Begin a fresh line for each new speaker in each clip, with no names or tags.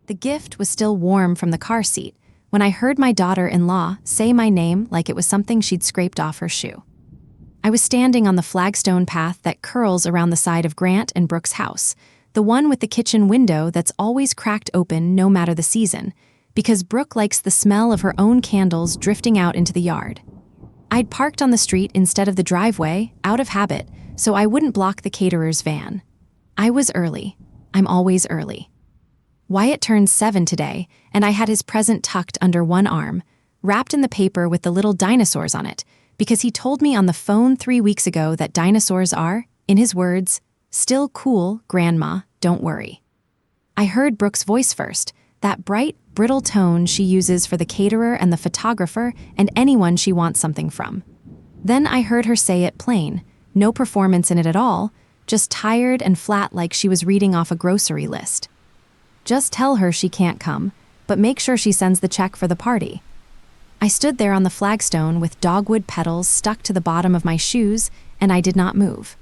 The gift was still warm from the car seat when I heard my daughter-in-law say my name like it was something she'd scraped off her shoe. I was standing on the flagstone path that curls around the side of Grant and Brooke's house, the one with the kitchen window that's always cracked open no matter the season, because Brooke likes the smell of her own candles drifting out into the yard. I'd parked on the street instead of the driveway, out of habit, so I wouldn't block the caterer's van. I was early. I'm always early. Wyatt turned 7 today, and I had his present tucked under one arm, wrapped in the paper with the little dinosaurs on it, because he told me on the phone 3 weeks ago that dinosaurs are, in his words, still cool, Grandma, don't worry. I heard Brooke's voice first, that bright, brittle tone she uses for the caterer and the photographer and anyone she wants something from. Then I heard her say it plain, no performance in it at all, just tired and flat like she was reading off a grocery list. Just tell her she can't come, but make sure she sends the check for the party. I stood there on the flagstone with dogwood petals stuck to the bottom of my shoes, and I did not move.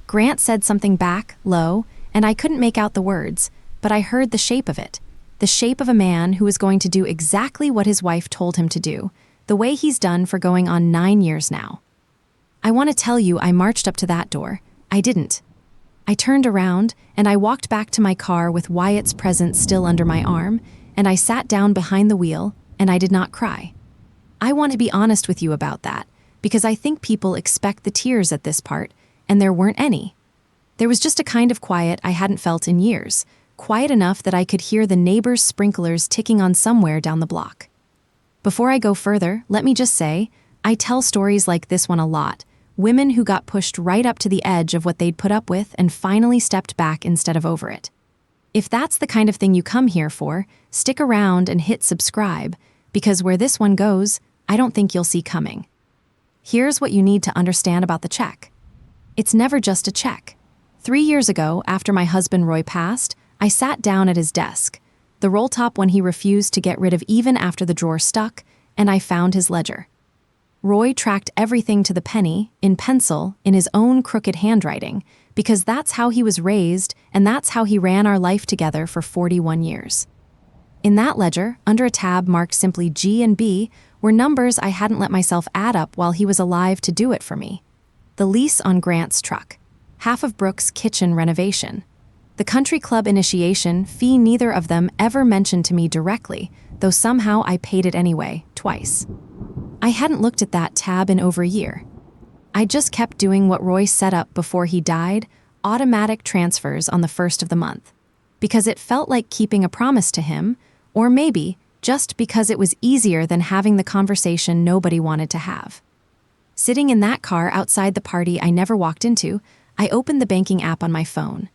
Grant said something back, low, and I couldn't make out the words, but I heard the shape of it. The shape of a man who was going to do exactly what his wife told him to do, the way he's done for going on 9 years now. I want to tell you I marched up to that door. I didn't. I turned around, and I walked back to my car with Wyatt's present still under my arm, and I sat down behind the wheel, and I did not cry. I want to be honest with you about that, because I think people expect the tears at this part, and there weren't any. There was just a kind of quiet I hadn't felt in years, quiet enough that I could hear the neighbors' sprinklers ticking on somewhere down the block. Before I go further, let me just say, I tell stories like this one a lot, women who got pushed right up to the edge of what they'd put up with and finally stepped back instead of over it. If that's the kind of thing you come here for, stick around and hit subscribe, because where this one goes, I don't think you'll see coming. Here's what you need to understand about the check. It's never just a check. 3 years ago, after my husband Roy passed, I sat down at his desk, the roll top one he refused to get rid of even after the drawer stuck, and I found his ledger. Roy tracked everything to the penny, in pencil, in his own crooked handwriting, because that's how he was raised and that's how he ran our life together for 41 years. In that ledger, under a tab marked simply G and B, were numbers I hadn't let myself add up while he was alive to do it for me. The lease on Grant's truck, half of Brooke's kitchen renovation, the country club initiation fee neither of them ever mentioned to me directly, though somehow I paid it anyway, twice. I hadn't looked at that tab in over a year. I just kept doing what Roy set up before he died, automatic transfers on the first of the month, because it felt like keeping a promise to him, or maybe just because it was easier than having the conversation nobody wanted to have. Sitting in that car outside the party I never walked into, I opened the banking app on my phone.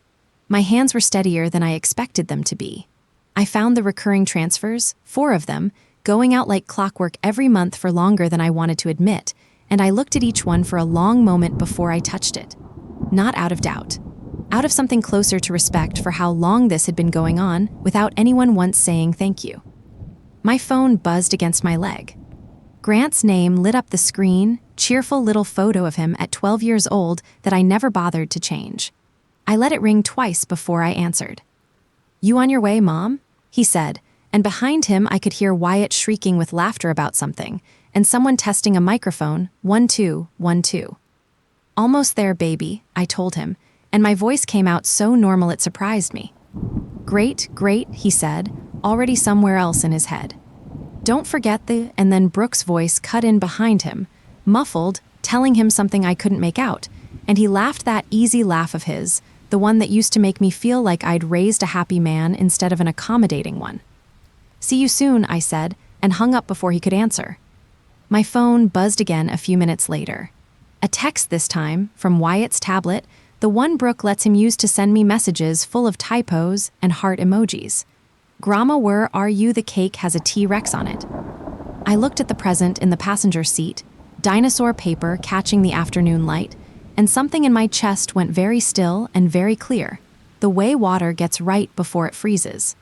My hands were steadier than I expected them to be. I found the recurring transfers, 4 of them, going out like clockwork every month for longer than I wanted to admit, and I looked at each one for a long moment before I touched it. Not out of doubt. Out of something closer to respect for how long this had been going on without anyone once saying thank you. My phone buzzed against my leg. Grant's name lit up the screen, cheerful little photo of him at 12 years old that I never bothered to change. I let it ring twice before I answered. "You on your way, Mom?" he said, and behind him I could hear Wyatt shrieking with laughter about something, and someone testing a microphone, 1 2 1 2. "Almost there, baby," I told him, and my voice came out so normal it surprised me. "Great, great," he said, already somewhere else in his head. "Don't forget the," and then Brooke's voice cut in behind him, muffled, telling him something I couldn't make out, and he laughed that easy laugh of his, the one that used to make me feel like I'd raised a happy man instead of an accommodating one. "See you soon," I said, and hung up before he could answer. My phone buzzed again a few minutes later. A text this time, from Wyatt's tablet, the one Brooke lets him use to send me messages full of typos and heart emojis. "Grandma, where are you? The cake has a T-Rex on it." I looked at the present in the passenger seat, dinosaur paper catching the afternoon light, and something in my chest went very still and very clear, the way water gets right before it freezes.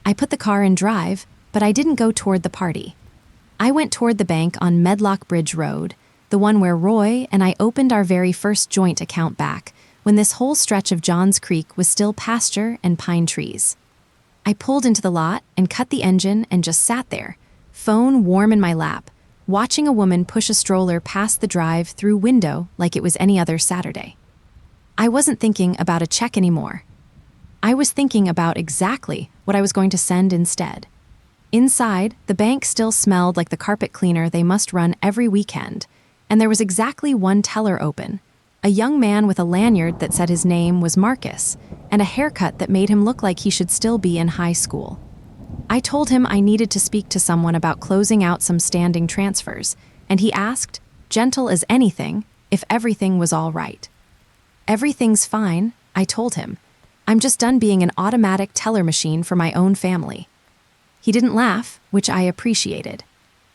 I put the car in drive, but I didn't go toward the party. I went toward the bank on Medlock Bridge Road, the one where Roy and I opened our very first joint account back, when this whole stretch of Johns Creek was still pasture and pine trees. I pulled into the lot and cut the engine and just sat there, phone warm in my lap, watching a woman push a stroller past the drive-through window like it was any other Saturday. I wasn't thinking about a check anymore. I was thinking about exactly what I was going to send instead. Inside, the bank still smelled like the carpet cleaner they must run every weekend, and there was exactly one teller open, a young man with a lanyard that said his name was Marcus, and a haircut that made him look like he should still be in high school. I told him I needed to speak to someone about closing out some standing transfers, and he asked, gentle as anything, if everything was all right. Everything's fine, I told him. I'm just done being an automatic teller machine for my own family. He didn't laugh, which I appreciated.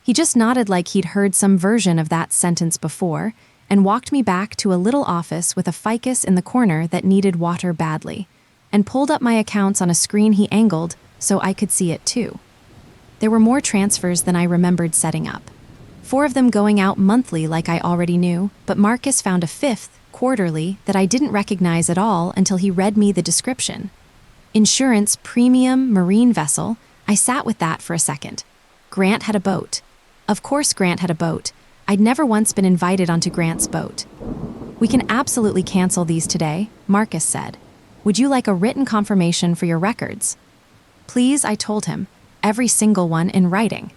He just nodded like he'd heard some version of that sentence before and walked me back to a little office with a ficus in the corner that needed water badly, and pulled up my accounts on a screen he angled so I could see it too. There were more transfers than I remembered setting up. 4 of them going out monthly like I already knew, but Marcus found a 5th, quarterly, that I didn't recognize at all until he read me the description. Insurance premium marine vessel. I sat with that for a second. Grant had a boat. Of course Grant had a boat. I'd never once been invited onto Grant's boat. We can absolutely cancel these today, Marcus said. Would you like a written confirmation for your records? Please, I told him. Every single one in writing.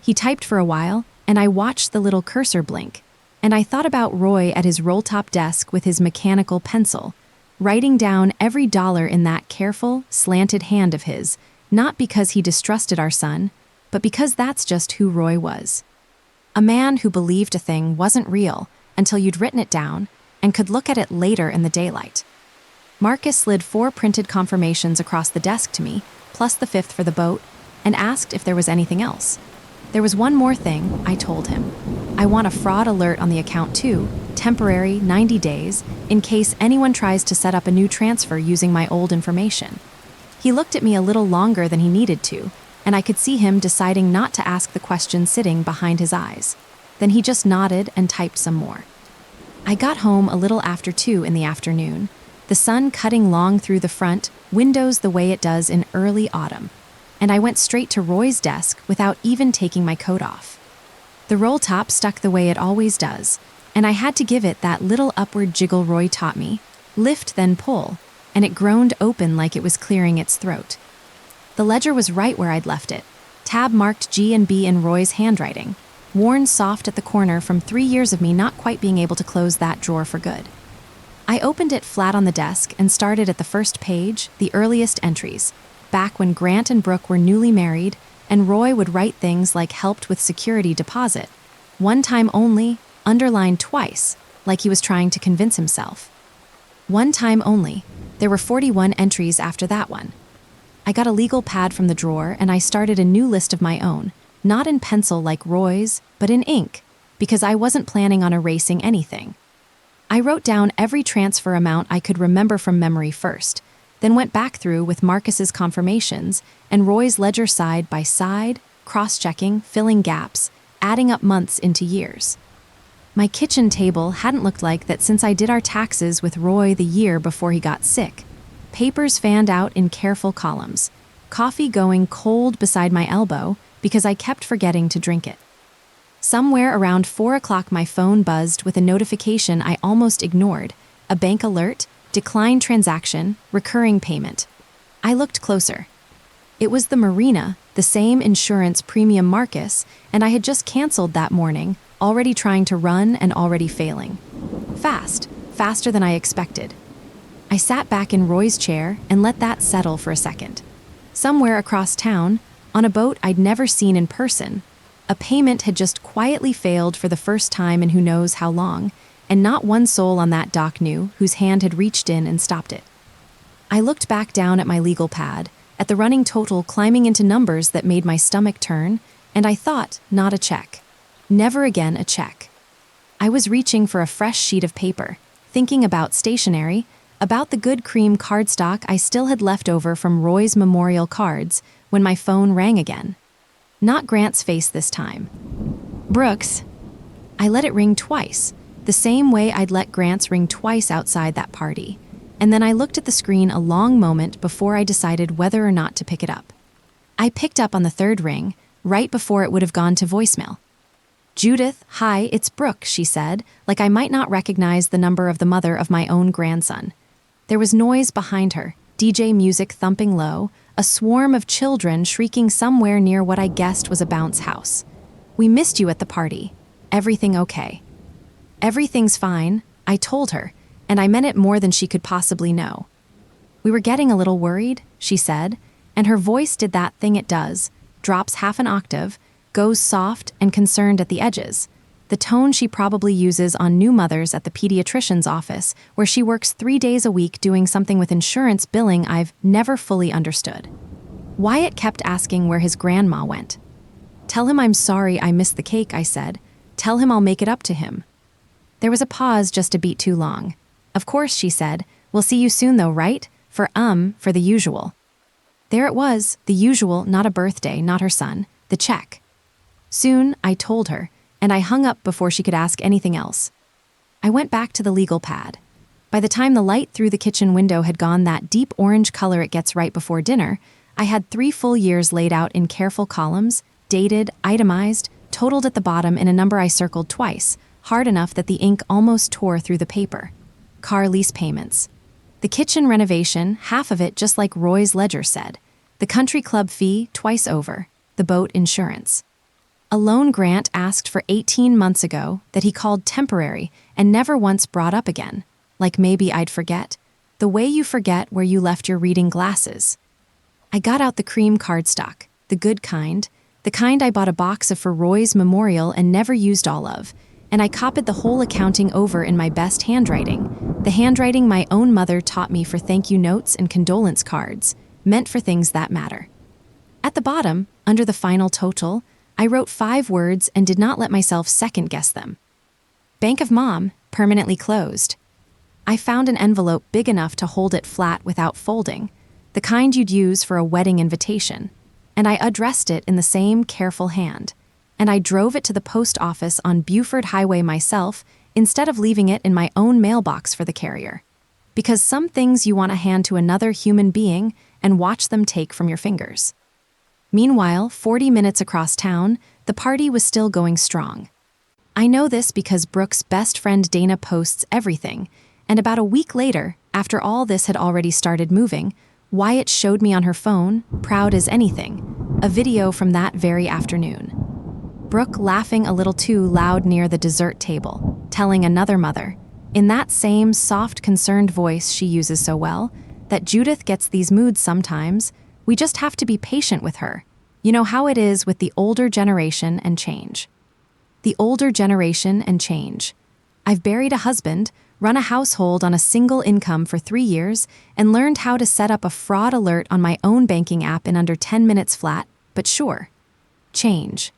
He typed for a while, and I watched the little cursor blink, and I thought about Roy at his roll-top desk with his mechanical pencil, writing down every dollar in that careful, slanted hand of his, not because he distrusted our son, but because that's just who Roy was. A man who believed a thing wasn't real until you'd written it down and could look at it later in the daylight. Marcus slid 4 printed confirmations across the desk to me, plus the 5th for the boat, and asked if there was anything else. There was one more thing, I told him. I want a fraud alert on the account too, temporary, 90 days, in case anyone tries to set up a new transfer using my old information. He looked at me a little longer than he needed to, and I could see him deciding not to ask the question sitting behind his eyes. Then he just nodded and typed some more. I got home a little after 2 in the afternoon, the sun cutting long through the front, windows the way it does in early autumn, and I went straight to Roy's desk without even taking my coat off. The roll top stuck the way it always does, and I had to give it that little upward jiggle Roy taught me, lift then pull, and it groaned open like it was clearing its throat. The ledger was right where I'd left it, tab marked G and B in Roy's handwriting, worn soft at the corner from 3 years of me not quite being able to close that drawer for good. I opened it flat on the desk and started at the first page, the earliest entries, back when Grant and Brooke were newly married, and Roy would write things like helped with security deposit, 1 time only, underlined twice, like he was trying to convince himself. 1 time only. There were 41 entries after that one. I got a legal pad from the drawer and I started a new list of my own, not in pencil like Roy's, but in ink, because I wasn't planning on erasing anything. I wrote down every transfer amount I could remember from memory first, then went back through with Marcus's confirmations and Roy's ledger side by side, cross-checking, filling gaps, adding up months into years. My kitchen table hadn't looked like that since I did our taxes with Roy the year before he got sick. Papers fanned out in careful columns, coffee going cold beside my elbow because I kept forgetting to drink it. Somewhere around 4 o'clock my phone buzzed with a notification I almost ignored, a bank alert, declined transaction, recurring payment. I looked closer. It was the marina, the same insurance premium Marcus, and I had just canceled that morning, already trying to run and already failing. Faster than I expected. I sat back in Roy's chair and let that settle for a second. Somewhere across town, on a boat I'd never seen in person, a payment had just quietly failed for the first time in who knows how long, and not one soul on that dock knew whose hand had reached in and stopped it. I looked back down at my legal pad, at the running total climbing into numbers that made my stomach turn, and I thought, not a check. Never again a check. I was reaching for a fresh sheet of paper, thinking about stationery, about the good cream cardstock I still had left over from Roy's memorial cards, when my phone rang again. Not Grant's face this time. Brooks. I let it ring twice, the same way I'd let Grant's ring twice outside that party, and then I looked at the screen a long moment before I decided whether or not to pick it up. I picked up on the third ring, right before it would have gone to voicemail. "Judith, hi, it's Brooke," she said, like I might not recognize the number of the mother of my own grandson. There was noise behind her, DJ music thumping low, a swarm of children shrieking somewhere near what I guessed was a bounce house. "We missed you at the party. Everything okay?" "Everything's fine," I told her, and I meant it more than she could possibly know. "We were getting a little worried," she said, and her voice did that thing it does, drops half an octave, goes soft and concerned at the edges, the tone she probably uses on new mothers at the pediatrician's office, where she works 3 days a week doing something with insurance billing I've never fully understood. Wyatt kept asking where his grandma went. "Tell him I'm sorry I missed the cake," I said. "Tell him I'll make it up to him." There was a pause just a beat too long. "Of course," she said. "We'll see you soon though, right? For the usual." There it was, the usual, not a birthday, not her son, the check. "Soon," I told her, and I hung up before she could ask anything else. I went back to the legal pad. By the time the light through the kitchen window had gone that deep orange color it gets right before dinner, I had 3 full years laid out in careful columns, dated, itemized, totaled at the bottom in a number I circled twice, hard enough that the ink almost tore through the paper. Car lease payments. The kitchen renovation, half of it just like Roy's ledger said. The country club fee, twice over. The boat insurance. A loan Grant asked for 18 months ago that he called temporary and never once brought up again. Like maybe I'd forget. The way you forget where you left your reading glasses. I got out the cream cardstock, the good kind, the kind I bought a box of for Roy's memorial and never used all of, and I copied the whole accounting over in my best handwriting, the handwriting my own mother taught me for thank you notes and condolence cards, meant for things that matter. At the bottom, under the final total, I wrote 5 words and did not let myself second-guess them. Bank of Mom, permanently closed. I found an envelope big enough to hold it flat without folding, the kind you'd use for a wedding invitation, and I addressed it in the same careful hand, and I drove it to the post office on Buford Highway myself instead of leaving it in my own mailbox for the carrier. Because some things you want to hand to another human being and watch them take from your fingers. Meanwhile, 40 minutes across town, the party was still going strong. I know this because Brooke's best friend Dana posts everything, and about a week later, after all this had already started moving, Wyatt showed me on her phone, proud as anything, a video from that very afternoon. Brooke laughing a little too loud near the dessert table, telling another mother, in that same soft, concerned voice she uses so well, that Judith gets these moods sometimes. We just have to be patient with her. You know how it is with the older generation and change. The older generation and change. I've buried a husband, run a household on a single income for 3 years, and learned how to set up a fraud alert on my own banking app in under 10 minutes flat, but sure. Change.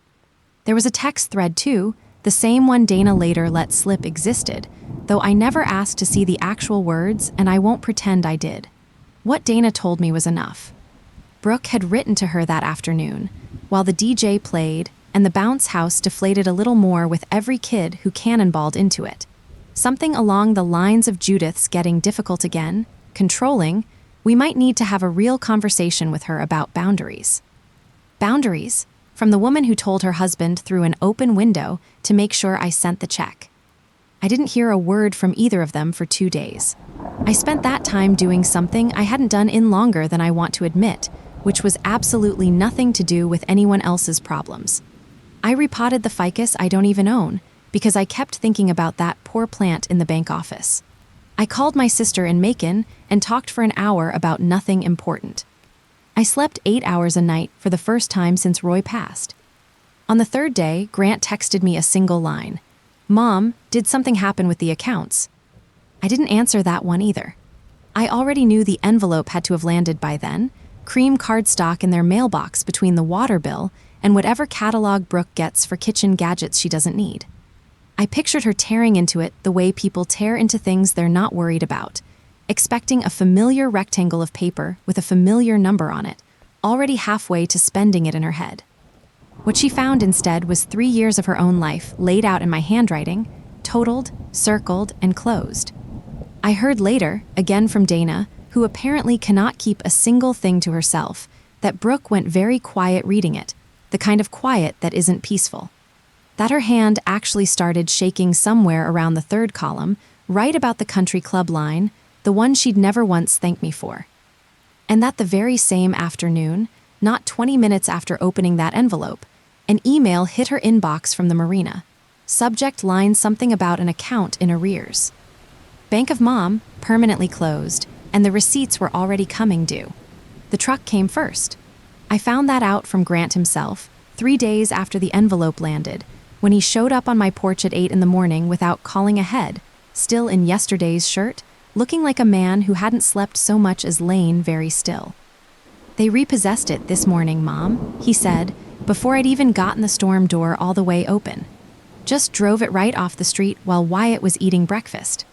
There was a text thread too, the same one Dana later let slip existed, though I never asked to see the actual words and I won't pretend I did. What Dana told me was enough. Brooke had written to her that afternoon, while the DJ played and the bounce house deflated a little more with every kid who cannonballed into it. Something along the lines of Judith's getting difficult again, controlling. We might need to have a real conversation with her about boundaries. Boundaries? From the woman who told her husband through an open window to make sure I sent the check. I didn't hear a word from either of them for 2 days. I spent that time doing something I hadn't done in longer than I want to admit, which was absolutely nothing to do with anyone else's problems. I repotted the ficus I don't even own because I kept thinking about that poor plant in the bank office. I called my sister in Macon and talked for an hour about nothing important. I slept 8 hours a night for the first time since Roy passed. On the 3rd day, Grant texted me a single line. "Mom, did something happen with the accounts?" I didn't answer that one either. I already knew the envelope had to have landed by then, cream cardstock in their mailbox between the water bill and whatever catalog Brooke gets for kitchen gadgets she doesn't need. I pictured her tearing into it the way people tear into things they're not worried about, expecting a familiar rectangle of paper with a familiar number on it, already halfway to spending it in her head. What she found instead was 3 years of her own life laid out in my handwriting, totaled, circled, and closed. I heard later, again from Dana, who apparently cannot keep a single thing to herself, that Brooke went very quiet reading it, the kind of quiet that isn't peaceful. That her hand actually started shaking somewhere around the third column, right about the country club line, the one she'd never once thanked me for. And that the very same afternoon, not 20 minutes after opening that envelope, an email hit her inbox from the marina. Subject line something about an account in arrears. Bank of Mom, permanently closed, and the receipts were already coming due. The truck came first. I found that out from Grant himself, 3 days after the envelope landed, when he showed up on my porch at 8 in the morning without calling ahead, still in yesterday's shirt, looking like a man who hadn't slept so much as lain very still. They repossessed it this morning, Mom, he said, before I'd even gotten the storm door all the way open. Just drove it right off the street while Wyatt was eating breakfast.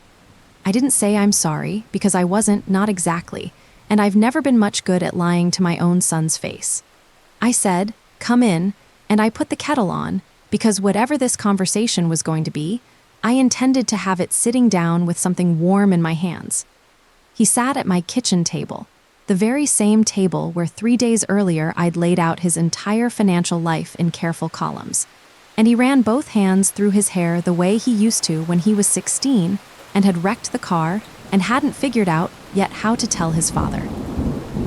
I didn't say I'm sorry, because I wasn't, not exactly, and I've never been much good at lying to my own son's face. I said, come in, and I put the kettle on, because whatever this conversation was going to be, I intended to have it sitting down with something warm in my hands. He sat at my kitchen table, the very same table where 3 days earlier I'd laid out his entire financial life in careful columns. And he ran both hands through his hair the way he used to when he was 16 and had wrecked the car and hadn't figured out yet how to tell his father.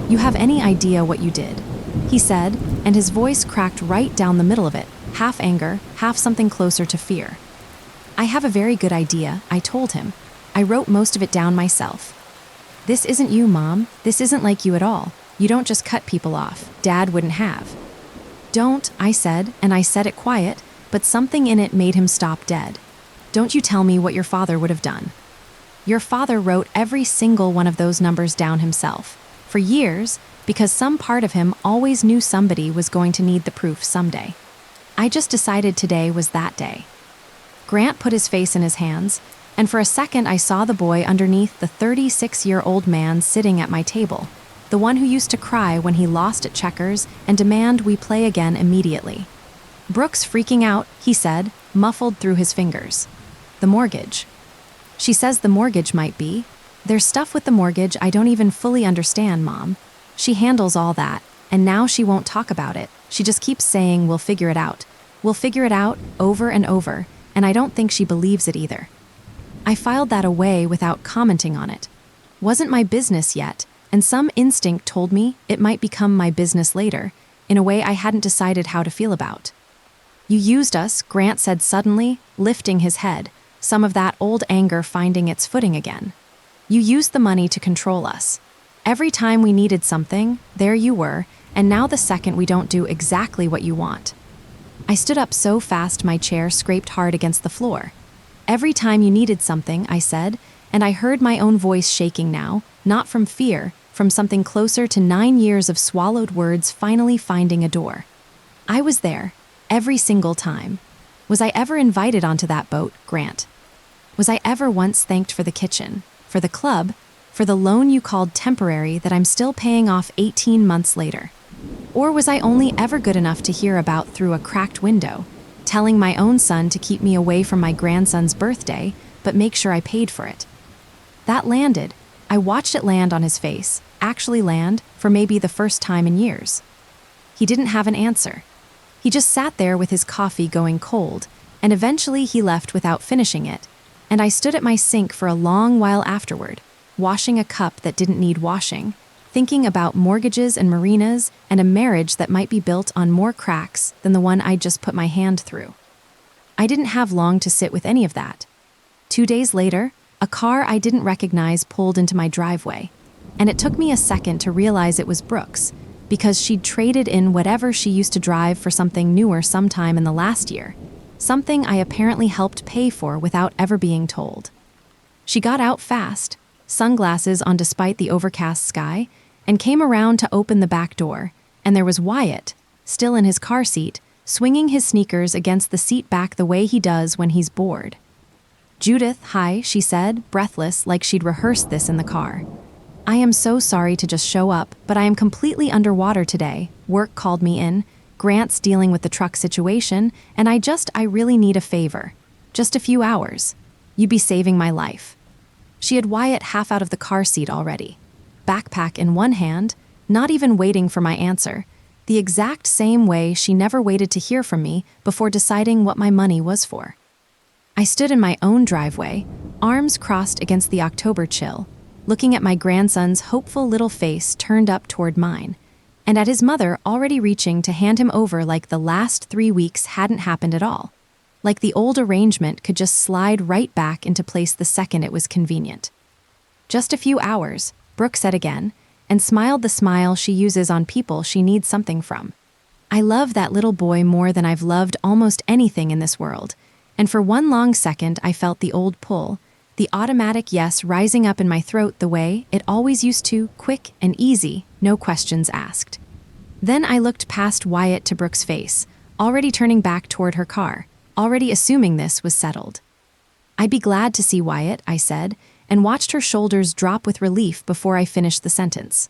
You have any idea what you did? He said, and his voice cracked right down the middle of it, half anger, half something closer to fear. I have a very good idea, I told him. I wrote most of it down myself. This isn't you, Mom. This isn't like you at all. You don't just cut people off. Dad wouldn't have. Don't, I said, and I said it quiet, but something in it made him stop dead. Don't you tell me what your father would have done. Your father wrote every single one of those numbers down himself, for years, because some part of him always knew somebody was going to need the proof someday. I just decided today was that day. Grant put his face in his hands, and for a second I saw the boy underneath the 36-year-old man sitting at my table, the one who used to cry when he lost at checkers and demand we play again immediately. Brooke's freaking out, he said, muffled through his fingers. The mortgage. She says the mortgage might be. There's stuff with the mortgage I don't even fully understand, Mom. She handles all that, and now she won't talk about it. She just keeps saying we'll figure it out. We'll figure it out over and over, and I don't think she believes it either. I filed that away without commenting on it. Wasn't my business yet, and some instinct told me it might become my business later, in a way I hadn't decided how to feel about. You used us, Grant said suddenly, lifting his head, some of that old anger finding its footing again. You used the money to control us. Every time we needed something, there you were, and now the second we don't do exactly what you want. I stood up so fast my chair scraped hard against the floor. Every time you needed something, I said, and I heard my own voice shaking now, not from fear, from something closer to 9 years of swallowed words finally finding a door. I was there, every single time. Was I ever invited onto that boat, Grant? Was I ever once thanked for the kitchen, for the club, for the loan you called temporary that I'm still paying off 18 months later? Or was I only ever good enough to hear about through a cracked window, telling my own son to keep me away from my grandson's birthday, but make sure I paid for it? That landed. I watched it land on his face, actually land, for maybe the first time in years. He didn't have an answer. He just sat there with his coffee going cold, and eventually he left without finishing it, and I stood at my sink for a long while afterward, washing a cup that didn't need washing, thinking about mortgages and marinas and a marriage that might be built on more cracks than the one I'd just put my hand through. I didn't have long to sit with any of that. 2 days later, a car I didn't recognize pulled into my driveway, and it took me a second to realize it was Brooke's, because she'd traded in whatever she used to drive for something newer sometime in the last year, something I apparently helped pay for without ever being told. She got out fast, sunglasses on despite the overcast sky, and came around to open the back door, and there was Wyatt, still in his car seat, swinging his sneakers against the seat back the way he does when he's bored. Judith, hi, she said, breathless, like she'd rehearsed this in the car. I am so sorry to just show up, but I am completely underwater today. Work called me in. Grant's dealing with the truck situation, and I really need a favor. Just a few hours. You'd be saving my life. She had Wyatt half out of the car seat already, backpack in one hand, not even waiting for my answer, the exact same way she never waited to hear from me before deciding what my money was for. I stood in my own driveway, arms crossed against the October chill, looking at my grandson's hopeful little face turned up toward mine, and at his mother already reaching to hand him over like the last 3 weeks hadn't happened at all, like the old arrangement could just slide right back into place the second it was convenient. "Just a few hours," Brooke said again, and smiled the smile she uses on people she needs something from. I love that little boy more than I've loved almost anything in this world, and for one long second I felt the old pull, the automatic yes rising up in my throat the way it always used to, quick and easy, no questions asked. Then I looked past Wyatt to Brooke's face, already turning back toward her car, already assuming this was settled. "I'd be glad to see Wyatt," I said, and watched her shoulders drop with relief before I finished the sentence.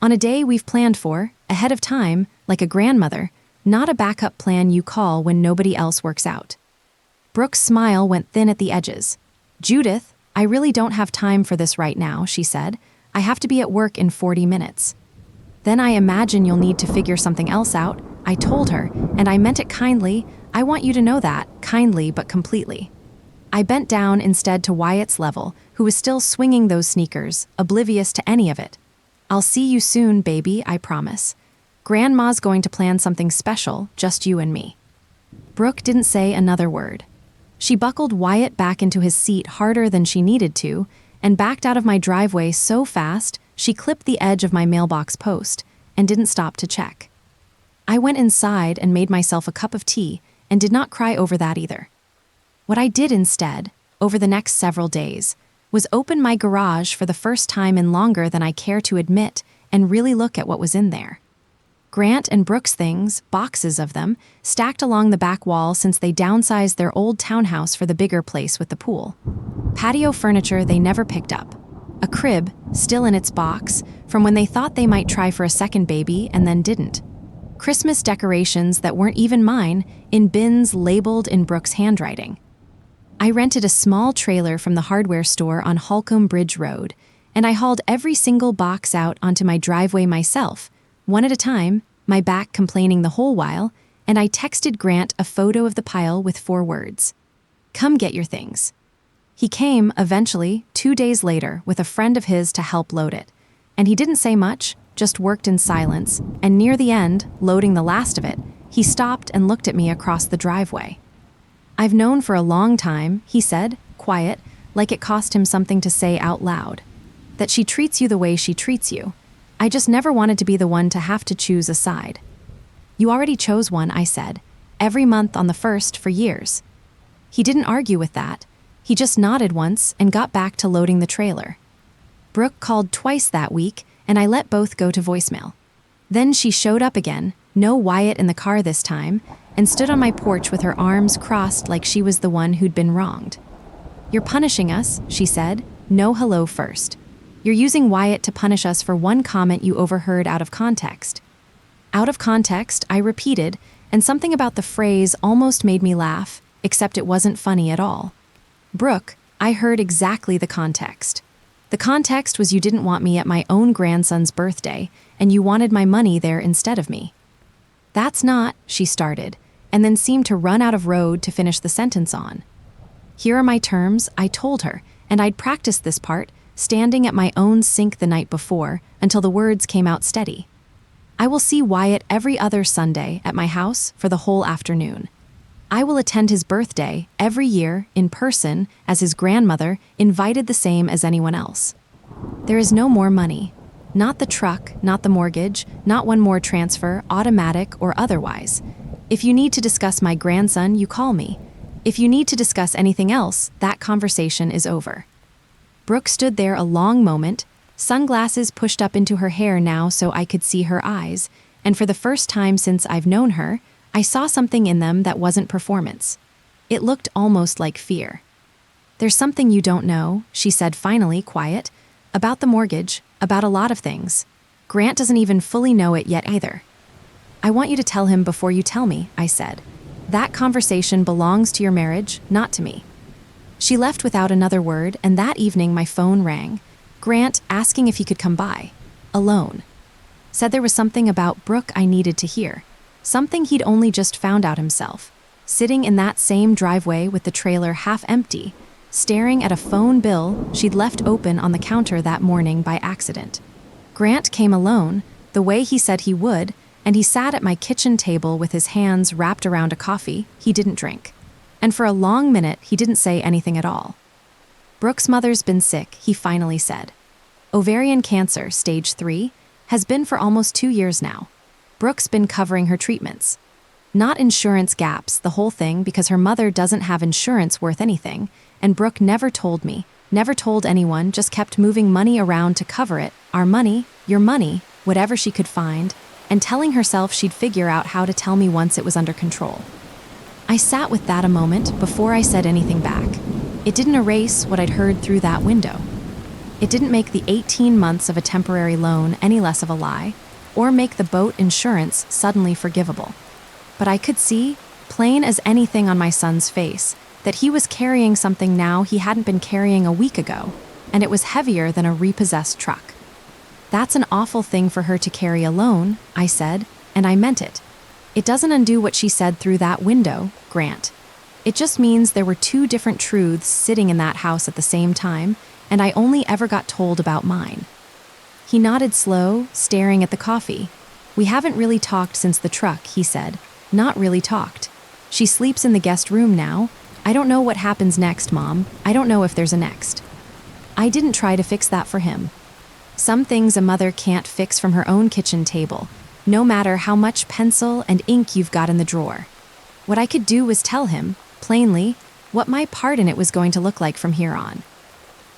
"On a day we've planned for, ahead of time, like a grandmother, not a backup plan you call when nobody else works out." Brooke's smile went thin at the edges. "Judith, I really don't have time for this right now," she said. "I have to be at work in 40 minutes. "Then I imagine you'll need to figure something else out," I told her, and I meant it kindly. I want you to know that, kindly but completely. I bent down instead to Wyatt's level, who was still swinging those sneakers, oblivious to any of it. "I'll see you soon, baby, I promise. Grandma's going to plan something special, just you and me." Brooke didn't say another word. She buckled Wyatt back into his seat harder than she needed to, and backed out of my driveway so fast she clipped the edge of my mailbox post and didn't stop to check. I went inside and made myself a cup of tea and did not cry over that either. What I did instead, over the next several days, was open my garage for the first time in longer than I care to admit and really look at what was in there. Grant and Brooke's things, boxes of them, stacked along the back wall since they downsized their old townhouse for the bigger place with the pool. Patio furniture they never picked up. A crib, still in its box, from when they thought they might try for a second baby and then didn't. Christmas decorations that weren't even mine, in bins labeled in Brooke's handwriting. I rented a small trailer from the hardware store on Holcomb Bridge Road, and I hauled every single box out onto my driveway myself, one at a time, my back complaining the whole while, and I texted Grant a photo of the pile with 4 words. "Come get your things." He came, eventually, 2 days later, with a friend of his to help load it, and he didn't say much, just worked in silence, and near the end, loading the last of it, he stopped and looked at me across the driveway. "I've known for a long time," he said, quiet, like it cost him something to say out loud, "that she treats you the way she treats you. I just never wanted to be the one to have to choose a side." "You already chose one," I said, "every month on the 1st for years." He didn't argue with that. He just nodded once and got back to loading the trailer. Brooke called twice that week, and I let both go to voicemail. Then she showed up again, no Wyatt in the car this time, and stood on my porch with her arms crossed like she was the one who'd been wronged. "You're punishing us," she said, "no hello first. You're using Wyatt to punish us for one comment you overheard out of context." Out of context, I repeated, and something about the phrase almost made me laugh, except it wasn't funny at all. "Brooke, I heard exactly the context. The context was you didn't want me at my own grandson's birthday, and you wanted my money there instead of me." "That's not," she started, and then seemed to run out of road to finish the sentence on. "Here are my terms," I told her, and I'd practiced this part, standing at my own sink the night before, until the words came out steady. "I will see Wyatt every other Sunday at my house for the whole afternoon. I will attend his birthday every year in person as his grandmother, invited the same as anyone else. There is no more money. Not the truck, not the mortgage, not one more transfer, automatic or otherwise. If you need to discuss my grandson, you call me. If you need to discuss anything else, that conversation is over." Brooke stood there a long moment, sunglasses pushed up into her hair now so I could see her eyes, and for the first time since I've known her, I saw something in them that wasn't performance. It looked almost like fear. "There's something you don't know," she said finally, quiet, "about the mortgage, about a lot of things. Grant doesn't even fully know it yet either." "I want you to tell him before you tell me," I said. "That conversation belongs to your marriage, not to me." She left without another word, and that evening my phone rang. Grant asking if he could come by. Alone. Said there was something about Brooke I needed to hear. Something he'd only just found out himself. Sitting in that same driveway with the trailer half empty, staring at a phone bill she'd left open on the counter that morning by accident. Grant came alone, the way he said he would, and he sat at my kitchen table with his hands wrapped around a coffee he didn't drink. And for a long minute, he didn't say anything at all. Brooke's mother's been sick, he finally said. Ovarian cancer, stage 3, has been for almost 2 years now. Brooke's been covering her treatments. Not insurance gaps, the whole thing, because her mother doesn't have insurance worth anything, and Brooke never told me, never told anyone, just kept moving money around to cover it, our money, your money, whatever she could find, and telling herself she'd figure out how to tell me once it was under control. I sat with that a moment before I said anything back. It didn't erase what I'd heard through that window. It didn't make the 18 months of a temporary loan any less of a lie, or make the boat insurance suddenly forgivable. But I could see, plain as anything on my son's face, that he was carrying something now he hadn't been carrying a week ago, and it was heavier than a repossessed truck. That's an awful thing for her to carry alone, I said, and I meant it. It doesn't undo what she said through that window, Grant. It just means there were 2 different truths sitting in that house at the same time, and I only ever got told about mine. He nodded slow, staring at the coffee. We haven't really talked since the truck, he said. Not really talked. She sleeps in the guest room now. I don't know what happens next, Mom. I don't know if there's a next. I didn't try to fix that for him. Some things a mother can't fix from her own kitchen table, no matter how much pencil and ink you've got in the drawer. What I could do was tell him, plainly, what my part in it was going to look like from here on.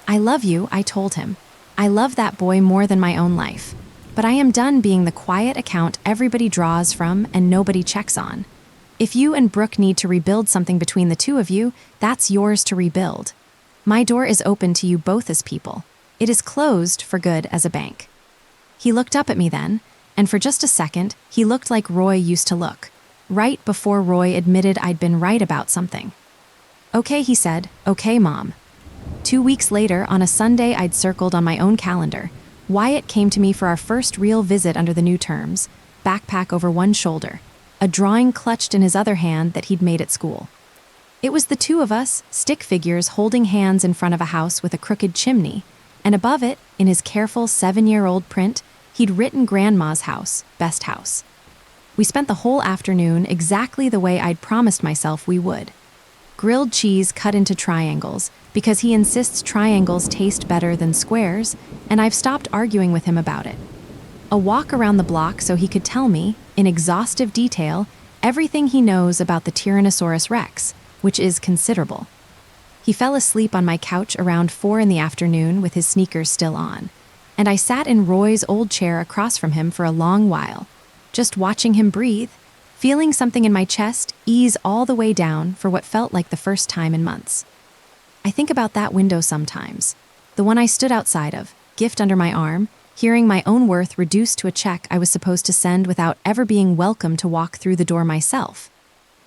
I love you, I told him. I love that boy more than my own life. But I am done being the quiet account everybody draws from and nobody checks on. If you and Brooke need to rebuild something between the 2 of you, that's yours to rebuild. My door is open to you both as people. It is closed for good as a bank. He looked up at me then, and for just a second, he looked like Roy used to look, right before Roy admitted I'd been right about something. Okay, he said, okay, Mom. 2 weeks later, on a Sunday I'd circled on my own calendar, Wyatt came to me for our first real visit under the new terms, backpack over one shoulder, a drawing clutched in his other hand that he'd made at school. It was the 2 of us, stick figures holding hands in front of a house with a crooked chimney, and above it, in his careful 7-year-old print, he'd written Grandma's house, best house. We spent the whole afternoon exactly the way I'd promised myself we would. Grilled cheese cut into triangles, because he insists triangles taste better than squares, and I've stopped arguing with him about it. A walk around the block so he could tell me, in exhaustive detail, everything he knows about the Tyrannosaurus rex, which is considerable. He fell asleep on my couch around 4 in the afternoon with his sneakers still on, and I sat in Roy's old chair across from him for a long while, just watching him breathe, feeling something in my chest ease all the way down for what felt like the first time in months. I think about that window sometimes, the one I stood outside of, gift under my arm, hearing my own worth reduced to a check I was supposed to send without ever being welcome to walk through the door myself.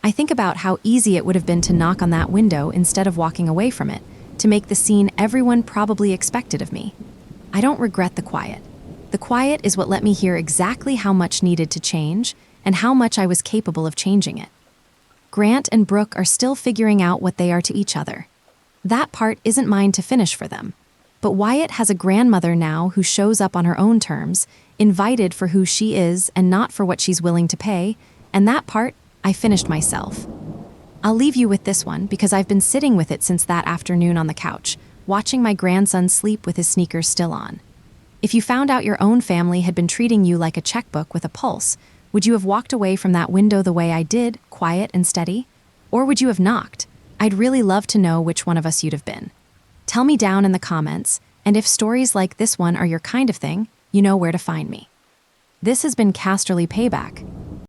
I think about how easy it would have been to knock on that window instead of walking away from it, to make the scene everyone probably expected of me. I don't regret the quiet. The quiet is what let me hear exactly how much needed to change and how much I was capable of changing it. Grant and Brooke are still figuring out what they are to each other. That part isn't mine to finish for them. But Wyatt has a grandmother now who shows up on her own terms, invited for who she is and not for what she's willing to pay, and that part, I finished myself. I'll leave you with this one because I've been sitting with it since that afternoon on the couch, watching my grandson sleep with his sneakers still on. If you found out your own family had been treating you like a checkbook with a pulse, would you have walked away from that window the way I did, quiet and steady? Or would you have knocked? I'd really love to know which one of us you'd have been. Tell me down in the comments, and if stories like this one are your kind of thing, you know where to find me. This has been Casterly Payback.